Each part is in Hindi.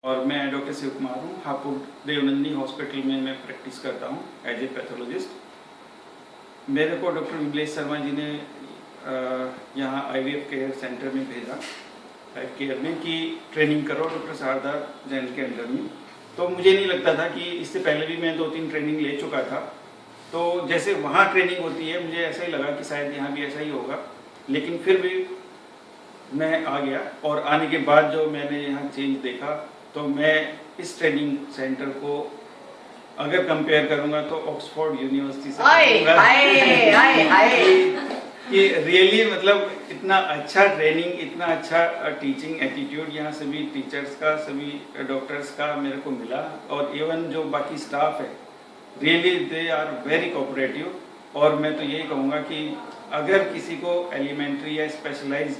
और मैं डॉक्टर शिव कुमार हूँ। हापुड़ देवनंदिनी हॉस्पिटल में मैं प्रैक्टिस करता हूँ एज ए पैथोलॉजिस्ट। मेरे को डॉक्टर विमलेश शर्मा जी ने यहाँ IVF केयर सेंटर में भेजा, लाइफ केयर में, कि ट्रेनिंग करो डॉक्टर शारदा जैन के अंडर में। तो मुझे नहीं लगता था कि इससे पहले भी मैं 2-3 ट्रेनिंग ले चुका था, तो जैसे वहाँ ट्रेनिंग होती है मुझे ऐसा ही लगा कि शायद यहाँ भी ऐसा ही होगा, लेकिन फिर भी मैं आ गया। और आने के बाद जो मैंने यहाँ चेंज देखा, तो मैं इस ट्रेनिंग सेंटर को अगर कंपेयर करूँगा तो ऑक्सफोर्ड यूनिवर्सिटी से कि रियली मतलब इतना अच्छा ट्रेनिंग, इतना अच्छा टीचिंग एटीट्यूड यहाँ सभी टीचर्स का, सभी डॉक्टर्स का मेरे को मिला। और इवन जो बाकी स्टाफ है, really they are very cooperative. और मैं तो यही कहूँगा कि अगर किसी को एलिमेंट्री या स्पेशलाइज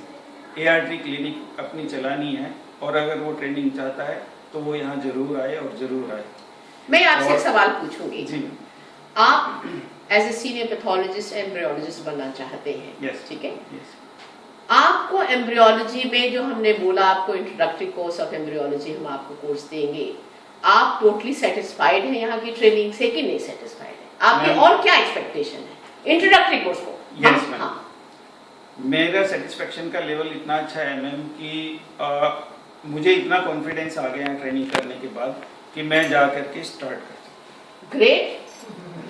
ART क्लिनिक अपनी चलानी है और अगर वो ट्रेनिंग चाहता है तो वो यहाँ जरूर आए और जरूर आए। मैं आपसे एक सवाल पूछूंगी। जी। आप as a senior pathologist embryologist बनना चाहते हैं, yes. ठीक है? yes. आपको एम्ब्रियोलॉजी में जो हमने बोला, आपको इंट्रोडक्टरी कोर्स ऑफ एम्ब्रियोलॉजी हम आपको कोर्स देंगे, आप टोटली सेटिस्फाइड हैं यहाँ की ट्रेनिंग से कि नहीं सेटिस्फाइड है? आपकी और क्या एक्सपेक्टेशन है इंट्रोडक्टरी कोर्स को? yes, हाँ। मेरा सेटिस्फेक्शन का लेवल इतना अच्छा है मैम कि मुझे इतना कॉन्फिडेंस आ गया है ट्रेनिंग करने के बाद कि मैं जा करके स्टार्ट कर सकता हूँ।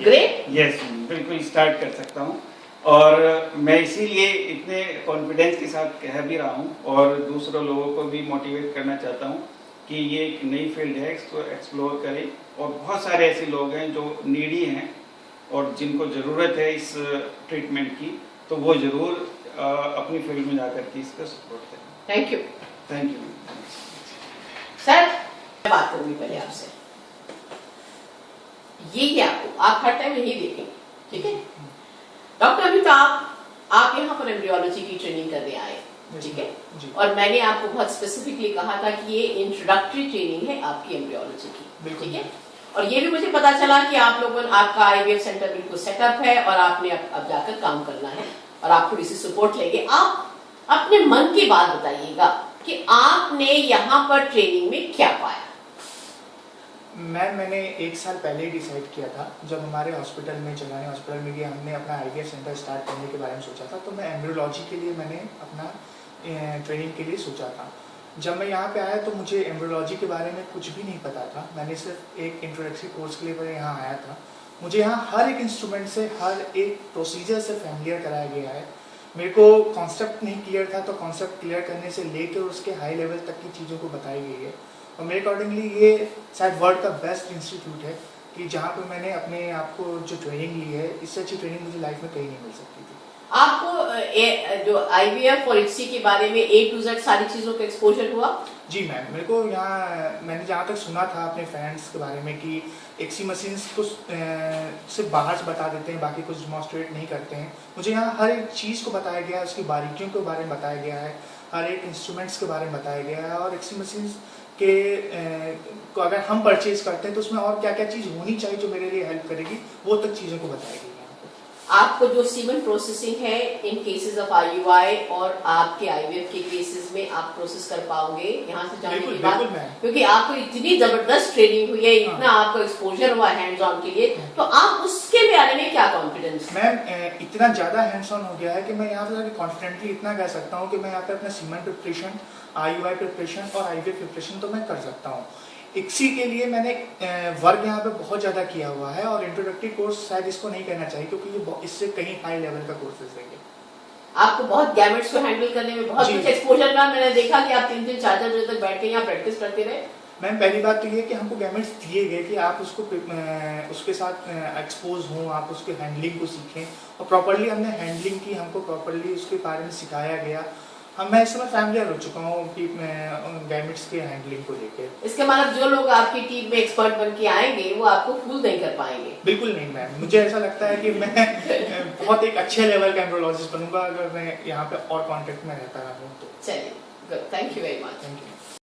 ग्रेट। यस, बिल्कुल स्टार्ट कर सकता हूँ। और मैं इसीलिए इतने कॉन्फिडेंस के साथ कह भी रहा हूँ और दूसरों लोगों को भी मोटिवेट करना चाहता हूँ कि ये एक नई फील्ड है, इसको एक्सप्लोर करें। और बहुत सारे ऐसे लोग हैं जो नीडी हैं और जिनको ज़रूरत है इस ट्रीटमेंट की, तो वो ज़रूर अपनी फील्ड में जाकर के इसका सपोर्ट करें। Thank you. Thank you sir, मैं बात करूंगी पहले आपसे। ये आपको आप हर टाइम यही देखेंगे, ठीक है? डॉक्टर, अभी तो आप यहाँ पर एम्ब्रियोलॉजी की ट्रेनिंग करने आए, ठीक है? और मैंने आपको बहुत स्पेसिफिकली कहा था कि ये इंट्रोडक्टरी ट्रेनिंग है आपकी एम्ब्रियोलॉजी की, ठीक है? और ये भी मुझे पता चला कि आप लोगों ने, आपका IVF सेंटर बिल्कुल सेटअप है और आपने अब जाकर काम करना है और आप थोड़ी सी सपोर्ट लेंगे। आप अपने मन की बात बताइएगा कि आपने यहाँ पर ट्रेनिंग में क्या पाया? मैंने 1 साल पहले ही डिसाइड किया था, जब हमारे हॉस्पिटल में, चलाने हॉस्पिटल में गया, हमने अपना IVF सेंटर स्टार्ट करने के बारे में सोचा था, तो मैं एम्ब्रियोलॉजी के लिए मैंने अपना ट्रेनिंग के लिए सोचा था। जब मैं यहाँ पे आया तो मुझे एम्ब्रियोलॉजी के बारे में कुछ भी नहीं पता था। मैंने सिर्फ एक इंट्रोडक्टरी कोर्स के लिए मैं यहाँ आया था। मुझे यहाँ हर एक इंस्ट्रूमेंट से, हर एक प्रोसीजर से फैमिलियर कराया गया है। मेरे को कॉन्सेप्ट नहीं क्लियर था, तो कॉन्सेप्ट क्लियर करने से लेकर उसके हाई लेवल तक की चीज़ों को बताई गई है। और मेरे अकॉर्डिंगली ये शायद वर्ल्ड का बेस्ट इंस्टीट्यूट है कि जहाँ पे मैंने अपने आप को जो ट्रेनिंग ली है, इससे अच्छी ट्रेनिंग मुझे लाइफ में कहीं नहीं मिल सकती थी। आपको जो IVF और ICSI के बारे में A to Z सारी चीज़ों का एक्सपोजर हुआ? जी मैम, मेरे को यहाँ, मैंने जहाँ तक सुना था अपने फ्रेंड्स के बारे में कि ICSI मशीन्स को सिर्फ बाहर से बता देते हैं, बाकी कुछ डिमॉन्स्ट्रेट नहीं करते हैं। मुझे यहाँ हर एक चीज़ को बताया गया है, उसकी बारीकियों के बारे में बताया गया है, हर एक इंस्ट्रूमेंट्स के बारे में बताया गया है। और ICSI मशीन्स के को अगर हम परचेज करते हैं तो उसमें और क्या क्या चीज़ होनी चाहिए जो मेरे लिए हेल्प करेगी, वो तक चीज़ों को बताया गया है। आपको जो सीमेंट प्रोसेसिंग है इन केसेस ऑफ IUI और आपके IVF के केसेस में आप प्रोसेस कर पाओगे यहाँ से जाने के बाद? क्योंकि आपको इतनी जबरदस्त ट्रेनिंग हुई है, इतना आपको एक्सपोजर हुआ हैंड्स ऑन के लिए, तो आप उसके बारे में क्या कॉन्फिडेंस? मैम, इतना ज़्यादा हैंड्स ऑन हो गया है कि मैं यहाँ पे कॉन्फिडेंटली इतना कह सकता हूँ कि मैं यहाँ पे अपना सीमेंट प्रिपरेशन, IUI प्रिपरेशन और IVF प्रिपरेशन तो मैं कर सकता हूँ। ICSI के लिए मैंने वर्क यहाँ पे बहुत ज़्यादा किया हुआ है और इंट्रोडक्टरी कोर्स शायद इसको नहीं कहना चाहिए, क्योंकि ये इससे कहीं हाई लेवल का कोर्सेज देंगे। आपको बहुत गैमेट्स को हैंडल करने में बहुत कुछ एक्सपोजर था। मैंने देखा कि आप 3-3, 4-4 बजे तक बैठ के यहाँ प्रैक्टिस करते रहे। मैम, पहली बात तो ये कि हमको गैमेट्स दिए गए कि आप उसको उसके साथ एक्सपोज हों, आप उसके हैंडलिंग को सीखें, और प्रॉपर्ली हमने हैंडलिंग की, हमको प्रॉपर्ली उसके बारे में सिखाया गया। मैं इस समय फैमिलियर हो चुका हूँ कि मैं गैमेट्स के हैंडलिंग को लेकर। इसके मतलब जो लोग आपकी टीम में एक्सपर्ट बन के आएंगे वो आपको फूल नहीं कर पाएंगे? बिल्कुल नहीं मैम, मुझे ऐसा लगता है कि मैं बहुत एक अच्छे लेवल का एम्ब्रियोलॉजिस्ट बनूंगा अगर मैं यहाँ पे और कॉन्टेक्ट में रहता रहूँ तो। चलिए, good, thank you very much. Thank you.